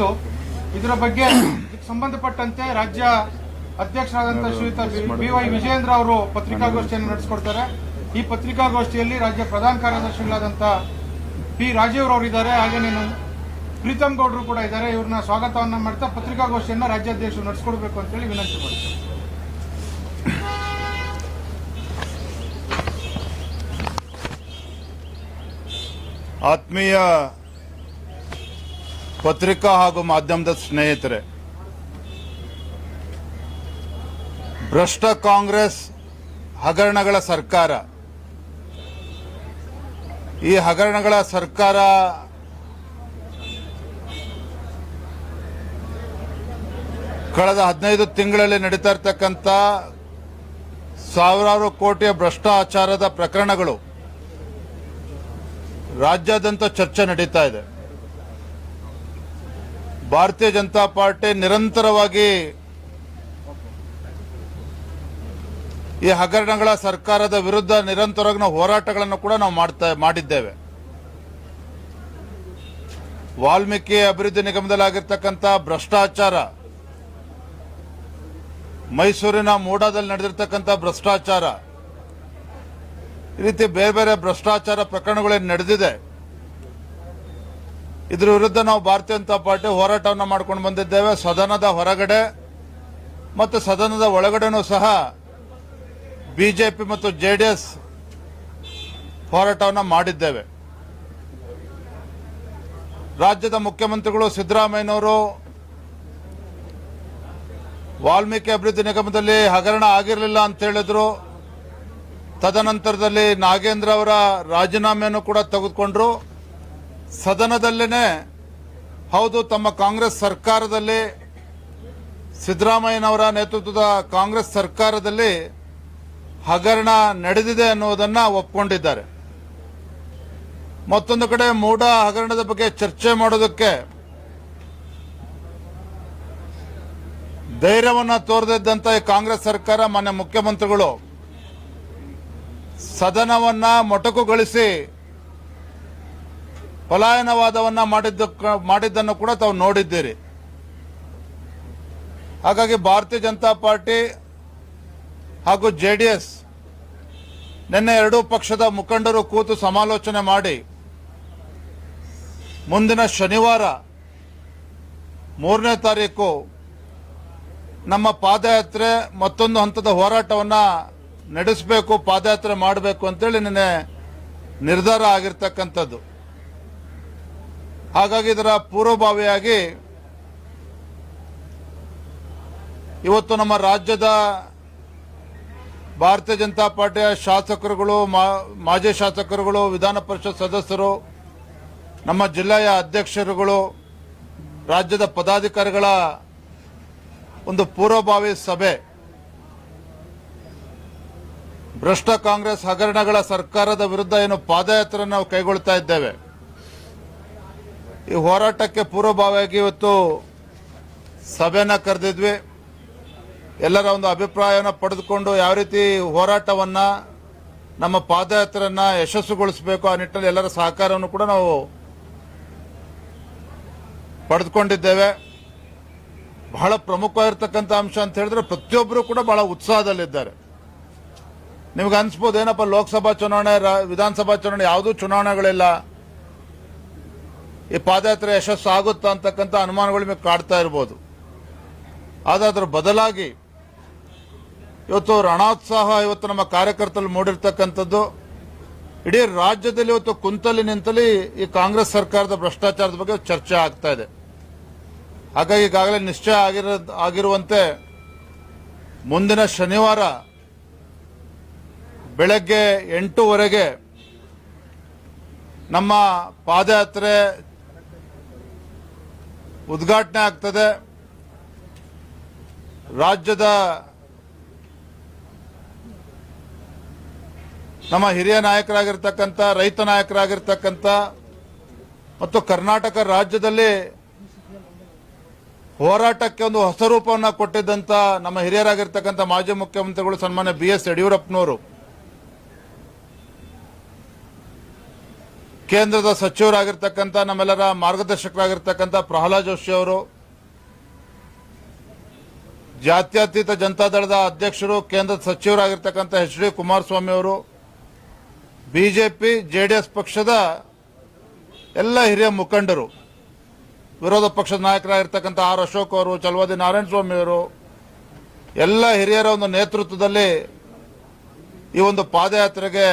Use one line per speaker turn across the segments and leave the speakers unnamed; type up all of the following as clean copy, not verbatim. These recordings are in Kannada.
ಇತ್ತು. ಇದರ ಬಗ್ಗೆ ಸಂಬಂಧಪಟ್ಟಂತೆ ರಾಜ್ಯ ಅಧ್ಯಕ್ಷರಾದಂತಹ ಶ್ರೀಯುತ BY ವಿಜಯೇಂದ್ರ ಅವರು ಪತ್ರಿಕಾಗೋಷ್ಠಿಯನ್ನು ನಡೆಸಿಕೊಡ್ತಾರೆ. ಈ ಪತ್ರಿಕಾಗೋಷ್ಠಿಯಲ್ಲಿ ರಾಜ್ಯ ಪ್ರಧಾನ ಕಾರ್ಯದರ್ಶಿಗಳಾದಂತಹ P. ರಾಜೀವ್ ಅವರು ಇದ್ದಾರೆ, ಹಾಗೆಯೇ ಪ್ರೀತಮ್ ಗೌಡರು ಕೂಡ ಇದ್ದಾರೆ. ಇವ್ರನ್ನ ಸ್ವಾಗತವನ್ನ ಮಾಡ್ತಾ ಪತ್ರಿಕಾಗೋಷ್ಠಿಯನ್ನ ರಾಜ್ಯಾಧ್ಯಕ್ಷರು ನಡೆಸಿಕೊಡ್ಬೇಕು ಅಂತ ಹೇಳಿ ವಿನಂತಿ ಮಾಡ್ತಾರೆ.
ಆತ್ಮೀಯ ಪತ್ರಿಕಾ ಹಾಗೂ ಮಾಧ್ಯಮದ ಸ್ನೇಹಿತರೆ, ಭ್ರಷ್ಟ ಕಾಂಗ್ರೆಸ್ ಹಗರಣಗಳ ಸರ್ಕಾರ, ಈ ಹಗರಣಗಳ ಸರ್ಕಾರ ಕಳೆದ 15 ತಿಂಗಳಲ್ಲಿ ನಡೀತಾ ಇರತಕ್ಕಂಥ ಸಾವಿರಾರು ಕೋಟಿಯ ಭ್ರಷ್ಟಾಚಾರದ ಪ್ರಕರಣಗಳು ರಾಜ್ಯಾದ್ಯಂತ ಚರ್ಚೆ ನಡೀತಾ ಇದೆ. ಭಾರತೀಯ ಜನತಾ ಪಾರ್ಟಿ ನಿರಂತರವಾಗಿ ಈ ಹಗರಣಗಳ ಸರ್ಕಾರದ ವಿರುದ್ಧ ನಿರಂತರವಾಗಿ ನಾವು ಹೋರಾಟಗಳನ್ನು ಕೂಡ ನಾವು ಮಾಡಿದ್ದೇವೆ. ವಾಲ್ಮೀಕಿ ಅಭಿವೃದ್ಧಿ ನಿಗಮದಲ್ಲಾಗಿರ್ತಕ್ಕಂಥ ಭ್ರಷ್ಟಾಚಾರ, ಮೈಸೂರಿನ ಮೂಡಾದಲ್ಲಿ ನಡೆದಿರ್ತಕ್ಕಂಥ ಭ್ರಷ್ಟಾಚಾರ, ಈ ರೀತಿ ಬೇರೆ ಬೇರೆ ಭ್ರಷ್ಟಾಚಾರ ಪ್ರಕರಣಗಳೇನು ನಡೆದಿದೆ, ಇದರ ವಿರುದ್ಧ ನಾವು ಭಾರತೀಯ ಜನತಾ ಪಾರ್ಟಿ ಹೋರಾಟವನ್ನು ಮಾಡ್ಕೊಂಡು ಬಂದಿದ್ದೇವೆ. ಸದನದ ಹೊರಗಡೆ ಮತ್ತು ಸದನದ ಒಳಗಡೆನೂ ಸಹ ಬಿಜೆಪಿ ಮತ್ತು ಜೆಡಿಎಸ್ ಹೋರಾಟವನ್ನು ಮಾಡಿದ್ದೇವೆ. ರಾಜ್ಯದ ಮುಖ್ಯಮಂತ್ರಿಗಳು ಸಿದ್ದರಾಮಯ್ಯನವರು ವಾಲ್ಮೀಕಿ ಅಭಿವೃದ್ಧಿ ನಿಗಮದಲ್ಲಿ ಹಗರಣ ಆಗಿರಲಿಲ್ಲ ಅಂತ ಹೇಳಿದ್ರು. ತದನಂತರದಲ್ಲಿ ನಾಗೇಂದ್ರ ಅವರ ರಾಜೀನಾಮೆಯನ್ನು ಕೂಡ ತೆಗೆದುಕೊಂಡ್ರು. ಸದನದಲ್ಲೇನೆ ಹೌದು, ತಮ್ಮ ಕಾಂಗ್ರೆಸ್ ಸರ್ಕಾರದಲ್ಲಿ, ಸಿದ್ದರಾಮಯ್ಯನವರ ನೇತೃತ್ವದ ಕಾಂಗ್ರೆಸ್ ಸರ್ಕಾರದಲ್ಲಿ ಹಗರಣ ನಡೆದಿದೆ ಅನ್ನುವುದನ್ನ ಒಪ್ಪಿಕೊಂಡಿದ್ದಾರೆ. ಮತ್ತೊಂದು ಕಡೆ ಮೂಡ ಹಗರಣದ ಬಗ್ಗೆ ಚರ್ಚೆ ಮಾಡೋದಕ್ಕೆ ಧೈರ್ಯವನ್ನ ತೋರದಿದ್ದಂತ ಈ ಕಾಂಗ್ರೆಸ್ ಸರ್ಕಾರ, ಮಾನ್ಯ ಮುಖ್ಯಮಂತ್ರಿಗಳು ಸದನವನ್ನ ಮೊಟಕುಗೊಳಿಸಿ ಪಲಾಯನವಾದವನ್ನ ಮಾಡಿದ್ದನ್ನು ಕೂಡ ತಾವು ನೋಡಿದ್ದೀರಿ. ಹಾಗಾಗಿ ಭಾರತೀಯ ಜನತಾ ಪಾರ್ಟಿ ಹಾಗೂ ಜೆಡಿಎಸ್ ನಿನ್ನೆ ಎರಡೂ ಪಕ್ಷದ ಮುಖಂಡರು ಕೂತು ಸಮಾಲೋಚನೆ ಮಾಡಿ ಮುಂದಿನ ಶನಿವಾರ 3ನೇ ತಾರೀಕು ನಮ್ಮ ಪಾದಯಾತ್ರೆ ಮತ್ತೊಂದು ಹಂತದ ಹೋರಾಟವನ್ನ ನಡೆಸಬೇಕು, ಪಾದಯಾತ್ರೆ ಮಾಡಬೇಕು ಅಂತೇಳಿ ನಿನ್ನೆ ನಿರ್ಧಾರ ಆಗಿರ್ತಕ್ಕಂಥದ್ದು. ಹಾಗಾಗಿ ಇದರ ಪೂರ್ವಭಾವಿಯಾಗಿ ಇವತ್ತು ನಮ್ಮ ರಾಜ್ಯದ ಭಾರತೀಯ ಜನತಾ ಪಾರ್ಟಿಯ ಶಾಸಕರುಗಳು, ಮಾಜಿ ಶಾಸಕರುಗಳು, ವಿಧಾನ ಪರಿಷತ್ ಸದಸ್ಯರು, ನಮ್ಮ ಜಿಲ್ಲೆಯ ಅಧ್ಯಕ್ಷರುಗಳು, ರಾಜ್ಯದ ಪದಾಧಿಕಾರಿಗಳ ಒಂದು ಪೂರ್ವಭಾವಿ ಸಭೆ, ಭ್ರಷ್ಟ ಕಾಂಗ್ರೆಸ್ ಹಗರಣಗಳ ಸರ್ಕಾರದ ವಿರುದ್ಧ ಏನು ಪಾದಯಾತ್ರೆ ನಾವು ಕೈಗೊಳ್ತಾ ಇದ್ದೇವೆ, ಈ ಹೋರಾಟಕ್ಕೆ ಪೂರ್ವಭಾವಿಯಾಗಿ ಇವತ್ತು ಸಭೆಯನ್ನ ಕರೆದಿದ್ವಿ. ಎಲ್ಲರ ಒಂದು ಅಭಿಪ್ರಾಯವನ್ನು ಪಡೆದುಕೊಂಡು ಯಾವ ರೀತಿ ಹೋರಾಟವನ್ನ, ನಮ್ಮ ಪಾದಯಾತ್ರೆಯನ್ನ ಯಶಸ್ಸುಗೊಳಿಸಬೇಕು ಆ ನಿಟ್ಟಿನಲ್ಲಿ ಎಲ್ಲರ ಸಹಕಾರವನ್ನು ಕೂಡ ನಾವು ಪಡೆದುಕೊಂಡಿದ್ದೇವೆ. ಬಹಳ ಪ್ರಮುಖವಾಗಿರ್ತಕ್ಕಂಥ ಅಂಶ ಅಂತ ಹೇಳಿದ್ರೆ ಪ್ರತಿಯೊಬ್ಬರು ಕೂಡ ಬಹಳ ಉತ್ಸಾಹದಲ್ಲಿದ್ದಾರೆ. ನಿಮ್ಗೆ ಅನ್ಸ್ಬೋದು ಏನಪ್ಪ, ಲೋಕಸಭಾ ಚುನಾವಣೆ, ವಿಧಾನಸಭಾ ಚುನಾವಣೆ, ಯಾವುದೂ ಚುನಾವಣೆಗಳಿಲ್ಲ, ಈ ಪಾದಯಾತ್ರೆ ಯಶಸ್ಸು ಆಗುತ್ತಾ ಅಂತಕ್ಕಂಥ ಅನುಮಾನಗಳು ನಿಮಗೆ ಕಾಡ್ತಾ ಇರ್ಬೋದು. ಆದರೆ ಅದರ ಬದಲಾಗಿ ಇವತ್ತು ರಣೋತ್ಸಾಹ ಇವತ್ತು ನಮ್ಮ ಕಾರ್ಯಕರ್ತರಲ್ಲಿ ಮೂಡಿರ್ತಕ್ಕಂಥದ್ದು. ಇಡೀ ರಾಜ್ಯದಲ್ಲಿ ಇವತ್ತು ಕುಂತಲ್ಲಿ ನಿಂತಲ್ಲಿ ಈ ಕಾಂಗ್ರೆಸ್ ಸರ್ಕಾರದ ಭ್ರಷ್ಟಾಚಾರದ ಬಗ್ಗೆ ಚರ್ಚೆ ಆಗ್ತಾ ಇದೆ. ಹಾಗಾಗಿ ಈಗಾಗಲೇ ನಿಶ್ಚಯ ಆಗಿರುವಂತೆ ಮುಂದಿನ ಶನಿವಾರ ಬೆಳಗ್ಗೆ 8:00 ನಮ್ಮ ಪಾದಯಾತ್ರೆ ಉದ್ಘಾಟನೆ ಆಗ್ತದೆ. ರಾಜ್ಯದ ನಮ್ಮ ಹಿರಿಯ ನಾಯಕರಾಗಿರ್ತಕ್ಕಂಥ, ರೈತ ನಾಯಕರಾಗಿರ್ತಕ್ಕಂಥ ಮತ್ತು ಕರ್ನಾಟಕ ರಾಜ್ಯದಲ್ಲಿ ಹೋರಾಟಕ್ಕೆ ಒಂದು ಹೊಸ ರೂಪವನ್ನು ಕೊಟ್ಟಿದ್ದಂಥ ನಮ್ಮ ಹಿರಿಯರಾಗಿರ್ತಕ್ಕಂಥ ಮಾಜಿ ಮುಖ್ಯಮಂತ್ರಿಗಳು ಸನ್ಮಾನ್ಯ BS ಯಡಿಯೂರಪ್ಪನವರು ಕೇಂದ್ರದ ಸಚಿವರಾಗಿರ್ತಕ್ಕಂಥ ನಮ್ಮೆಲ್ಲರ ಮಾರ್ಗದರ್ಶಕರಾಗಿರ್ತಕ್ಕಂಥ ಪ್ರಹ್ಲಾದ್ ಜೋಶಿ ಅವರು, ಜಾತ್ಯತೀತ ಜನತಾದಳದ ಅಧ್ಯಕ್ಷರು ಕೇಂದ್ರದ ಸಚಿವರಾಗಿರ್ತಕ್ಕಂಥ ಎಚ್.ಡಿ. ಕುಮಾರಸ್ವಾಮಿ ಅವರು, ಬಿಜೆಪಿ ಜೆಡಿಎಸ್ ಪಕ್ಷದ ಎಲ್ಲ ಹಿರಿಯ ಮುಖಂಡರು, ವಿರೋಧ ಪಕ್ಷದ ನಾಯಕರಾಗಿರ್ತಕ್ಕಂಥ ಆರ್ ಅಶೋಕ್ ಅವರು, ಚಲವಾದಿ ನಾರಾಯಣಸ್ವಾಮಿ ಅವರು, ಎಲ್ಲ ಹಿರಿಯರ ಒಂದು ನೇತೃತ್ವದಲ್ಲಿ ಈ ಒಂದು ಪಾದಯಾತ್ರೆಗೆ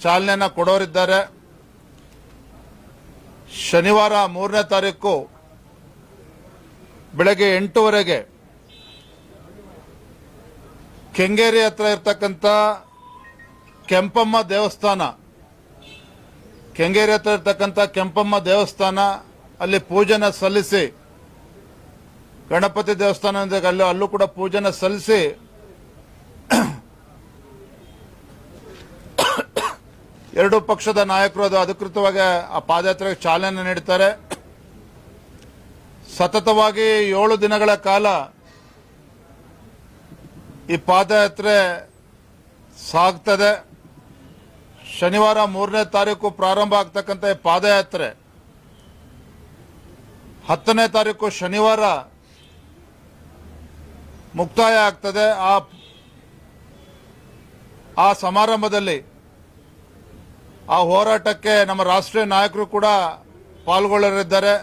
ಚಾಲನೆಯನ್ನು ಕೊಡೋರಿದ್ದಾರೆ. ಶನಿವಾರ 3ನೇ ತಾರೀಕು ಬೆಳಗ್ಗೆ 8:00 ಕೆಂಗೇರಿ ಹತ್ರ ಇರ್ತಕ್ಕಂಥ ಕೆಂಪಮ್ಮ ದೇವಸ್ಥಾನ, ಕೆಂಗೇರಿ ಹತ್ರ ಇರ್ತಕ್ಕಂಥ ಕೆಂಪಮ್ಮ ದೇವಸ್ಥಾನ ಅಲ್ಲಿ ಪೂಜೆನ ಸಲ್ಲಿಸಿ, ಗಣಪತಿ ದೇವಸ್ಥಾನ ಅಲ್ಲೂ ಕೂಡ ಪೂಜೆನ ಸಲ್ಲಿಸಿ ಎರಡೂ ಪಕ್ಷದ ನಾಯಕರು ಅದು ಅಧಿಕೃತವಾಗಿ ಆ ಪಾದಯಾತ್ರೆಗೆ ಚಾಲನೆ ನೀಡುತ್ತಾರೆ. ಸತತವಾಗಿ 7 ದಿನಗಳ ಕಾಲ ಈ ಪಾದಯಾತ್ರೆ ಸಾಗ್ತದೆ. ಶನಿವಾರ 3ನೇ ತಾರೀಕು ಪ್ರಾರಂಭ ಆಗ್ತಕ್ಕಂಥ ಈ ಪಾದಯಾತ್ರೆ 10ನೇ ತಾರೀಕು ಶನಿವಾರ ಮುಕ್ತಾಯ ಆಗ್ತದೆ. ಆ ಸಮಾರಂಭದಲ್ಲಿ ಆ ಹೋರಾಟಕ್ಕೆ ನಮ್ಮ ರಾಷ್ಟ್ರೀಯ ನಾಯಕರು ಕೂಡ ಪಾಲ್ಗೊಳ್ಳಲಿದ್ದಾರೆ.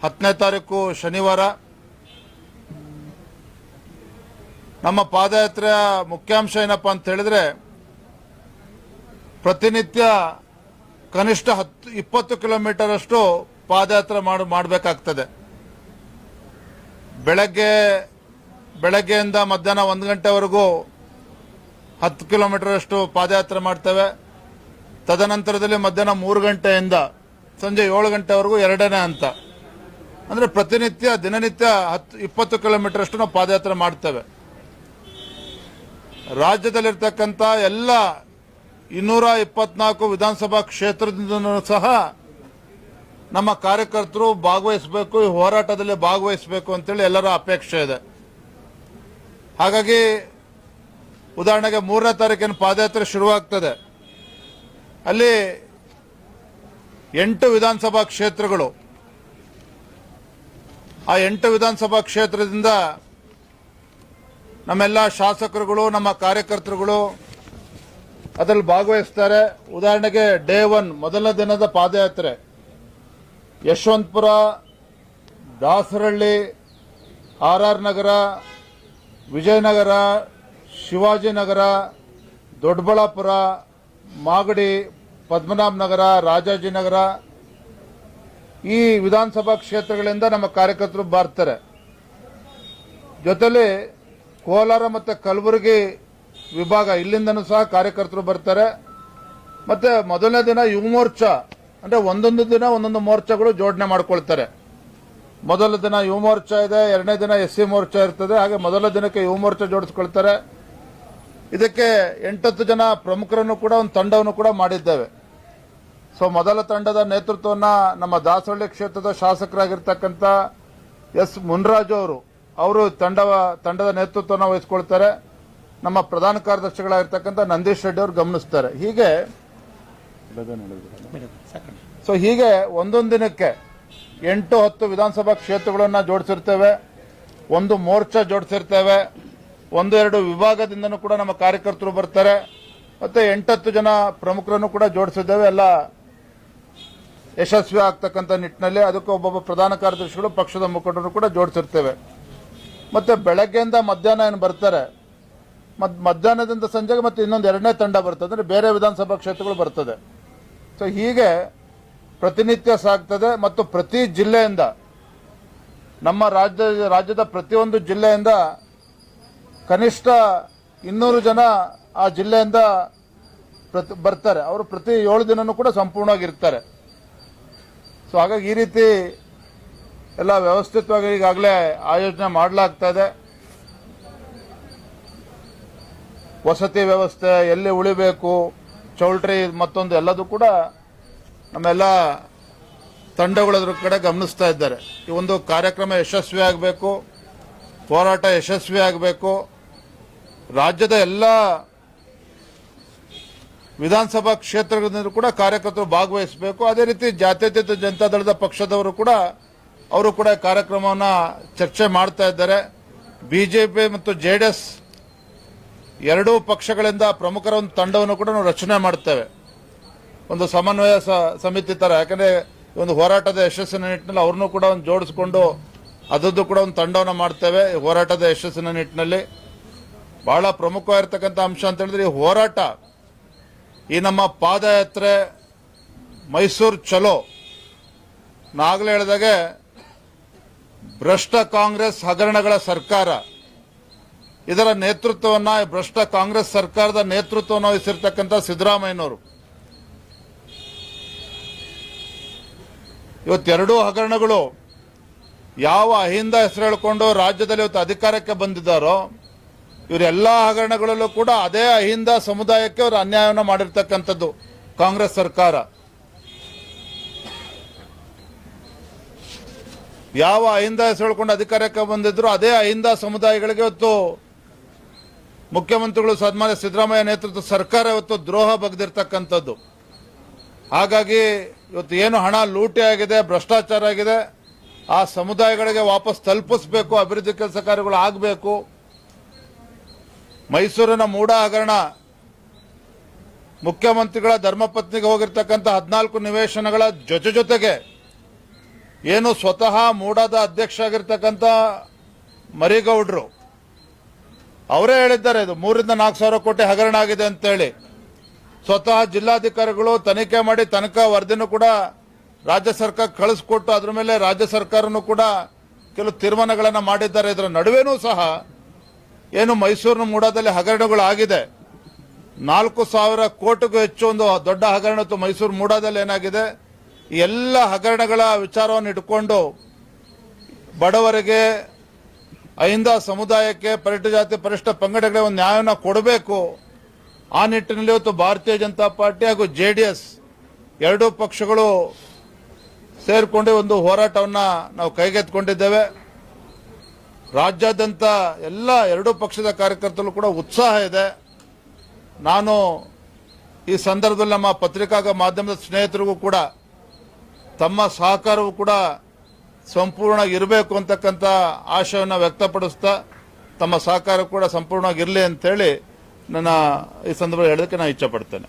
10ನೇ ತಾರೀಕು ಶನಿವಾರ ನಮ್ಮ ಪಾದಯಾತ್ರೆಯ ಮುಖ್ಯಾಂಶ ಏನಪ್ಪಾ ಅಂತ ಹೇಳಿದ್ರೆ, ಪ್ರತಿನಿತ್ಯ ಕನಿಷ್ಠ 20 ಕಿಲೋಮೀಟರ್ ಅಷ್ಟು ಪಾದಯಾತ್ರೆ ಮಾಡಬೇಕಾಗ್ತದೆ. ಬೆಳಗ್ಗೆಯಿಂದ ಮಧ್ಯಾಹ್ನ 1 ಗಂಟೆವರೆಗೂ 10 ಕಿಲೋಮೀಟರ್ ಅಷ್ಟು ಪಾದಯಾತ್ರೆ ಮಾಡ್ತೇವೆ. ತದನಂತರದಲ್ಲಿ ಮಧ್ಯಾಹ್ನ 3 ಗಂಟೆಯಿಂದ ಸಂಜೆ 7 ಗಂಟೆವರೆಗೂ 2ನೇ ಹಂತ. ಅಂದ್ರೆ ದಿನನಿತ್ಯ 20 ಕಿಲೋಮೀಟರ್ ಅಷ್ಟು ನಾವು ಪಾದಯಾತ್ರೆ ಮಾಡ್ತೇವೆ. ರಾಜ್ಯದಲ್ಲಿರ್ತಕ್ಕಂಥ ಎಲ್ಲ 224 ವಿಧಾನಸಭಾ ಕ್ಷೇತ್ರದಿಂದ ಸಹ ನಮ್ಮ ಕಾರ್ಯಕರ್ತರು ಭಾಗವಹಿಸಬೇಕು, ಈ ಹೋರಾಟದಲ್ಲಿ ಭಾಗವಹಿಸಬೇಕು ಅಂತೇಳಿ ಎಲ್ಲರ ಅಪೇಕ್ಷೆ ಇದೆ. ಹಾಗಾಗಿ ಉದಾಹರಣೆಗೆ 3ನೇ ತಾರೀಕಿನ ಪಾದಯಾತ್ರೆ ಶುರುವಾಗ್ತದೆ. ಅಲ್ಲಿ 8 ವಿಧಾನಸಭಾ ಕ್ಷೇತ್ರಗಳು, ಆ 8 ವಿಧಾನಸಭಾ ಕ್ಷೇತ್ರದಿಂದ ನಮ್ಮೆಲ್ಲ ಶಾಸಕರುಗಳು, ನಮ್ಮ ಕಾರ್ಯಕರ್ತರುಗಳು ಅದರಲ್ಲಿ ಭಾಗವಹಿಸ್ತಾರೆ. ಉದಾಹರಣೆಗೆ ಡೇ 1 ಮೊದಲನೇ ದಿನದ ಪಾದಯಾತ್ರೆ ಯಶವಂತಪುರ, ದಾಸರಹಳ್ಳಿ, ಆರ್ ನಗರ, ವಿಜಯನಗರ, ಶಿವಾಜಿನಗರ, ದೊಡ್ಡಬಳ್ಳಾಪುರ, ಮಾಗಡಿ, ಪದ್ಮನಾಭ ನಗರ, ರಾಜಾಜಿನಗರ ಈ ವಿಧಾನಸಭಾ ಕ್ಷೇತ್ರಗಳಿಂದ ನಮ್ಮ ಕಾರ್ಯಕರ್ತರು ಬರ್ತಾರೆ. ಜೊತೆಲಿ ಕೋಲಾರ ಮತ್ತು ಕಲಬುರಗಿ ವಿಭಾಗ ಇಲ್ಲಿಂದನೂ ಸಹ ಕಾರ್ಯಕರ್ತರು ಬರ್ತಾರೆ. ಮತ್ತೆ ಮೊದಲನೇ ದಿನ ಯುವ ಮೋರ್ಚಾ ಅಂದ್ರೆ ಒಂದೊಂದು ದಿನ ಒಂದೊಂದು ಮೋರ್ಚಾಗಳು ಜೋಡಣೆ ಮಾಡ್ಕೊಳ್ತಾರೆ. ಮೊದಲ ದಿನ ಯುವ ಮೋರ್ಚಾ ಇದೆ, 2ನೇ ದಿನ SC ಮೋರ್ಚಾ ಇರ್ತದೆ. ಹಾಗೆ ಮೊದಲ ದಿನಕ್ಕೆ ಯುವ ಮೋರ್ಚಾ ಜೋಡಿಸ್ಕೊಳ್ತಾರೆ. ಇದಕ್ಕೆ 8 ಜನ ಪ್ರಮುಖರನ್ನು ಕೂಡ ಒಂದು ತಂಡವನ್ನು ಕೂಡ ಮಾಡಿದ್ದೇವೆ. ಸೊ ಮೊದಲ ತಂಡದ ನೇತೃತ್ವವನ್ನ ನಮ್ಮ ದಾಸಹಳ್ಳಿ ಕ್ಷೇತ್ರದ ಶಾಸಕರಾಗಿರ್ತಕ್ಕಂಥ ಎಸ್ ಮುನ್ರಾಜು ಅವರು ತಂಡದ ನೇತೃತ್ವವನ್ನು ವಹಿಸಿಕೊಳ್ತಾರೆ. ನಮ್ಮ ಪ್ರಧಾನ ಕಾರ್ಯದರ್ಶಿಗಳಾಗಿರ್ತಕ್ಕಂಥ ನಂದೀಶ್ ರೆಡ್ಡಿ ಅವರು ಗಮನಿಸ್ತಾರೆ. ಹೀಗೆ ಒಂದೊಂದು ದಿನಕ್ಕೆ 8-10 ವಿಧಾನಸಭಾ ಕ್ಷೇತ್ರಗಳನ್ನ ಜೋಡಿಸಿರ್ತೇವೆ, ಒಂದು ಮೋರ್ಚಾ ಜೋಡಿಸಿರ್ತೇವೆ, 1-2 ವಿಭಾಗದಿಂದನೂ ಕೂಡ ನಮ್ಮ ಕಾರ್ಯಕರ್ತರು ಬರ್ತಾರೆ. ಮತ್ತೆ 8-10 ಜನ ಪ್ರಮುಖರನ್ನು ಕೂಡ ಜೋಡಿಸಿದ್ದೇವೆ. ಎಲ್ಲ ಯಶಸ್ವಿ ಆಗ್ತಕ್ಕಂಥ ನಿಟ್ಟಿನಲ್ಲಿ ಅದಕ್ಕೆ ಒಬ್ಬೊಬ್ಬ ಪ್ರಧಾನ ಕಾರ್ಯದರ್ಶಿಗಳು, ಪಕ್ಷದ ಮುಖಂಡರು ಕೂಡ ಜೋಡಿಸಿರ್ತೇವೆ. ಮತ್ತೆ ಬೆಳಗ್ಗೆಯಿಂದ ಮಧ್ಯಾಹ್ನ ಏನು ಬರ್ತಾರೆ, ಮಧ್ಯಾಹ್ನದಿಂದ ಸಂಜೆಗೆ ಮತ್ತೆ ಇನ್ನೊಂದು 2ನೇ ತಂಡ ಬರ್ತದೆ, ಅಂದ್ರೆ ಬೇರೆ ವಿಧಾನಸಭಾ ಕ್ಷೇತ್ರಗಳು ಬರ್ತದೆ. ಸೊ ಹೀಗೆ ಪ್ರತಿನಿತ್ಯ ಸಾಗ್ತದೆ. ಮತ್ತು ಪ್ರತಿ ಜಿಲ್ಲೆಯಿಂದ, ನಮ್ಮ ರಾಜ್ಯದ ಪ್ರತಿಯೊಂದು ಜಿಲ್ಲೆಯಿಂದ ಕನಿಷ್ಠ 200 ಜನ ಆ ಜಿಲ್ಲೆಯಿಂದ ಬರ್ತಾರೆ. ಅವರು ಪ್ರತಿ 7 ದಿನನೂ ಕೂಡ ಸಂಪೂರ್ಣವಾಗಿರ್ತಾರೆ. ಸೊ ಹಾಗಾಗಿ ಈ ರೀತಿ ಎಲ್ಲ ವ್ಯವಸ್ಥಿತವಾಗಿ ಈಗಾಗಲೇ ಆಯೋಜನೆ ಮಾಡಲಾಗ್ತಾ ಇದೆ. ವಸತಿ ವ್ಯವಸ್ಥೆ, ಎಲ್ಲಿ ಉಳಿಬೇಕು, ಚೌಲ್ಟ್ರಿ ಮತ್ತೊಂದು ಎಲ್ಲದೂ ಕೂಡ ನಮ್ಮೆಲ್ಲ ತಂಡಗಳ ಕಡೆ ಗಮನಿಸ್ತಾ ಇದ್ದಾರೆ. ಈ ಒಂದು ಕಾರ್ಯಕ್ರಮ ಯಶಸ್ವಿ ಆಗಬೇಕು, ಹೋರಾಟ ಯಶಸ್ವಿ ಆಗಬೇಕು. ರಾಜ್ಯದ ಎಲ್ಲ ವಿಧಾನಸಭಾ ಕ್ಷೇತ್ರಗಳಿಂದ ಕೂಡ ಕಾರ್ಯಕರ್ತರು ಭಾಗವಹಿಸಬೇಕು. ಅದೇ ರೀತಿ ಜಾತ್ಯತೀತ ಜನತಾದಳದ ಪಕ್ಷದವರು ಕೂಡ ಅವರು ಕೂಡ ಕಾರ್ಯಕ್ರಮವನ್ನು ಚರ್ಚೆ ಮಾಡ್ತಾ ಇದ್ದಾರೆ. ಬಿಜೆಪಿ ಮತ್ತು ಜೆಡಿಎಸ್ ಎರಡೂ ಪಕ್ಷಗಳಿಂದ ಪ್ರಮುಖರ ಒಂದು ತಂಡವನ್ನು ಕೂಡ ನಾವು ರಚನೆ ಮಾಡ್ತೇವೆ, ಒಂದು ಸಮನ್ವಯ ಸಮಿತಿ ತರ. ಯಾಕಂದ್ರೆ ಒಂದು ಹೋರಾಟದ ಯಶಸ್ಸಿನ ನಿಟ್ಟಿನಲ್ಲಿ ಅವ್ರನ್ನೂ ಕೂಡ ಒಂದು ಜೋಡಿಸಿಕೊಂಡು ಅದರದ್ದು ಕೂಡ ಒಂದು ತಂಡವನ್ನು ಮಾಡ್ತೇವೆ. ಹೋರಾಟದ ಯಶಸ್ಸಿನ ನಿಟ್ಟಿನಲ್ಲಿ ಬಹಳ ಪ್ರಮುಖವಾಗಿರ್ತಕ್ಕಂಥ ಅಂಶ ಅಂತ ಹೇಳಿದ್ರೆ ಈ ಹೋರಾಟ, ಈ ನಮ್ಮ ಪಾದಯಾತ್ರೆ ಮೈಸೂರು ಚಲೋ, ನಾಗಲೇ ಹೇಳಿದಾಗೆ ಭ್ರಷ್ಟ ಕಾಂಗ್ರೆಸ್ ಹಗರಣಗಳ ಸರ್ಕಾರ, ಇದರ ನೇತೃತ್ವವನ್ನು ಭ್ರಷ್ಟ ಕಾಂಗ್ರೆಸ್ ಸರ್ಕಾರದ ನೇತೃತ್ವವನ್ನು ವಹಿಸಿರ್ತಕ್ಕಂಥ ಸಿದ್ದರಾಮಯ್ಯನವರು ಇವತ್ತೆರಡೂ ಹಗರಣಗಳು ಯಾವ ಅಹಿಂದ ಹೆಸರು ಹೇಳಿಕೊಂಡು ರಾಜ್ಯದಲ್ಲಿ ಇವತ್ತು ಅಧಿಕಾರಕ್ಕೆ ಬಂದಿದ್ದಾರೋ ಇವರೆಲ್ಲಾ ಹಗರಣಗಳಲ್ಲೂ ಕೂಡ ಅದೇ ಅಹಿಂದ ಸಮುದಾಯಕ್ಕೆ ಅವರು ಅನ್ಯಾಯವನ್ನು ಮಾಡಿರ್ತಕ್ಕಂಥದ್ದು ಕಾಂಗ್ರೆಸ್ ಸರ್ಕಾರ. ಯಾವ ಅಹಿಂದ ಹೆಸರು ಹೇಳಿಕೊಂಡು ಅಧಿಕಾರಕ್ಕೆ ಬಂದಿದ್ರು ಅದೇ ಅಹಿಂದ ಸಮುದಾಯಗಳಿಗೆ ಇವತ್ತು ಮುಖ್ಯಮಂತ್ರಿಗಳು ಸನ್ಮಾನ್ಯ ಸಿದ್ದರಾಮಯ್ಯ ನೇತೃತ್ವದ ಸರ್ಕಾರ ಇವತ್ತು ದ್ರೋಹ ಬಗೆದಿರ್ತಕ್ಕಂಥದ್ದು. ಹಾಗಾಗಿ ಇವತ್ತು ಏನು ಹಣ ಲೂಟಿ ಆಗಿದೆ, ಭ್ರಷ್ಟಾಚಾರ ಆಗಿದೆ, ಆ ಸಮುದಾಯಗಳಿಗೆ ವಾಪಸ್ ತಲುಪಿಸಬೇಕು, ಅಭಿವೃದ್ಧಿ ಕೆಲಸ ಕಾರ್ಯಗಳು ಆಗಬೇಕು. ಮೈಸೂರಿನ ಮೂಡ ಹಗರಣ, ಮುಖ್ಯಮಂತ್ರಿಗಳ ಧರ್ಮಪತ್ನಿಗೆ ಹೋಗಿರ್ತಕ್ಕಂಥ 14 ನಿವೇಶನಗಳ ಜೊತೆಗೆ ಏನು ಸ್ವತಃ ಮೂಡಾದ ಅಧ್ಯಕ್ಷ ಆಗಿರ್ತಕ್ಕಂಥ ಮರಿಗೌಡರು ಅವರೇ ಹೇಳಿದ್ದಾರೆ ಇದು 3 ರಿಂದ 4 ಸಾವಿರ ಕೋಟಿ ಹಗರಣ ಆಗಿದೆ ಅಂತೇಳಿ. ಸ್ವತಃ ಜಿಲ್ಲಾಧಿಕಾರಿಗಳು ತನಿಖೆ ಮಾಡಿ ತನಿಖಾ ವರದಿನೂ ಕೂಡ ರಾಜ್ಯ ಸರ್ಕಾರ ಕಳಿಸ್ಕೊಟ್ಟು ಅದ್ರ ಮೇಲೆ ರಾಜ್ಯ ಸರ್ಕಾರನೂ ಕೂಡ ಕೆಲವು ತೀರ್ಮಾನಗಳನ್ನು ಮಾಡಿದ್ದಾರೆ. ಇದರ ನಡುವೆನೂ ಸಹ ಏನು ಮೈಸೂರಿನ ಮೂಡಾದಲ್ಲಿ ಹಗರಣಗಳು ಆಗಿದೆ, 4,000 ಕೋಟಿಗೂ ಹೆಚ್ಚು ಒಂದು ದೊಡ್ಡ ಹಗರಣ ಮೈಸೂರು ಮೂಡಾದಲ್ಲಿ ಏನಾಗಿದೆ. ಈ ಎಲ್ಲ ಹಗರಣಗಳ ವಿಚಾರವನ್ನು ಇಟ್ಕೊಂಡು ಬಡವರಿಗೆ, ಅಹಿಂದ ಸಮುದಾಯಕ್ಕೆ, ಪರಿಶಿಷ್ಟ ಜಾತಿ ಪರಿಶಿಷ್ಟ ಪಂಗಡಗಳಿಗೆ ಒಂದು ನ್ಯಾಯವನ್ನು ಕೊಡಬೇಕು. ಆ ನಿಟ್ಟಿನಲ್ಲಿ ಇವತ್ತು ಭಾರತೀಯ ಜನತಾ ಪಾರ್ಟಿ ಹಾಗೂ ಜೆಡಿಎಸ್ ಎರಡೂ ಪಕ್ಷಗಳು ಸೇರಿಕೊಂಡು ಒಂದು ಹೋರಾಟವನ್ನು ನಾವು ಕೈಗೆತ್ತಿಕೊಂಡಿದ್ದೇವೆ. ರಾಜ್ಯಾದ್ಯಂತ ಎಲ್ಲ ಎರಡೂ ಪಕ್ಷದ ಕಾರ್ಯಕರ್ತರು ಕೂಡ ಉತ್ಸಾಹ ಇದೆ. ನಾನು ಈ ಸಂದರ್ಭದಲ್ಲಿ ನಮ್ಮ ಪತ್ರಿಕಾ ಮಾಧ್ಯಮದ ಸ್ನೇಹಿತರಿಗೂ ಕೂಡ ತಮ್ಮ ಸಹಕಾರವೂ ಕೂಡ ಸಂಪೂರ್ಣ ಇರಬೇಕು ಅಂತಕ್ಕಂಥ ಆಶಯವನ್ನು ವ್ಯಕ್ತಪಡಿಸ್ತಾ ತಮ್ಮ ಸಹಕಾರ ಕೂಡ ಸಂಪೂರ್ಣವಾಗಿ ಇರಲಿ ಅಂತೇಳಿ ನನ್ನ ಈ ಸಂದರ್ಭದಲ್ಲಿ ಹೇಳೋದಕ್ಕೆ ನಾನು ಇಚ್ಛೆ ಪಡ್ತೇನೆ.